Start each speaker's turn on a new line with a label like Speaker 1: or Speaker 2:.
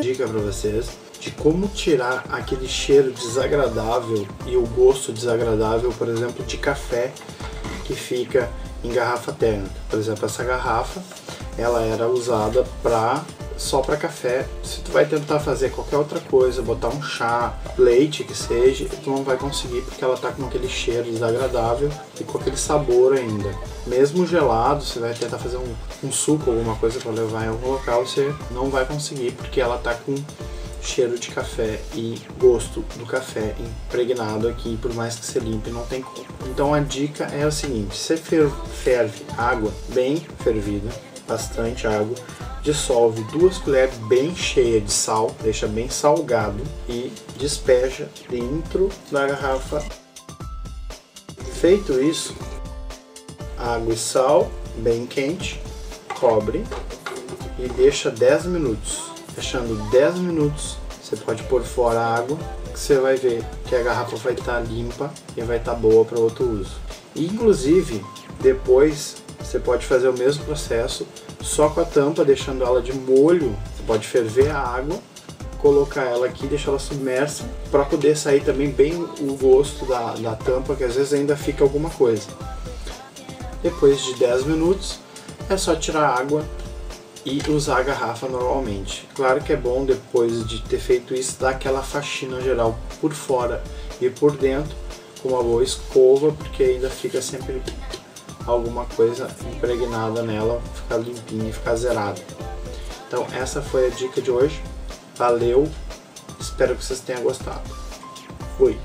Speaker 1: Dica pra vocês de como tirar aquele cheiro desagradável e o gosto desagradável, por exemplo, de café que fica em garrafa térmica. Por exemplo, essa garrafa, ela era usada só para café. Se tu vai tentar fazer qualquer outra coisa, botar um chá, leite que seja, tu não vai conseguir porque ela tá com aquele cheiro desagradável e com aquele sabor ainda. Mesmo gelado, você vai tentar fazer um suco, alguma coisa para levar em algum local, você não vai conseguir porque ela tá com cheiro de café e gosto do café impregnado aqui, por mais que você limpe, não tem como. Então a dica é o seguinte: você ferve água bem fervida, bastante água, dissolve 2 colheres bem cheias de sal, deixa bem salgado e despeja dentro da garrafa. Feito isso, água e sal bem quente, cobre e deixa 10 minutos. Deixando 10 minutos, você pode pôr fora a água, que você vai ver que a garrafa vai estar limpa e vai estar boa para outro uso. E, inclusive, depois você pode fazer o mesmo processo, só com a tampa, deixando ela de molho. Você pode ferver a água, colocar ela aqui, deixar ela submersa, para poder sair também bem o gosto da tampa, que às vezes ainda fica alguma coisa. Depois de 10 minutos, é só tirar a água e usar a garrafa normalmente. Claro que é bom, depois de ter feito isso, dar aquela faxina geral por fora e por dentro com uma boa escova, porque ainda fica sempre alguma coisa impregnada nela, ficar limpinha e ficar zerada. Então essa foi a dica de hoje. Valeu, espero que vocês tenham gostado. Fui!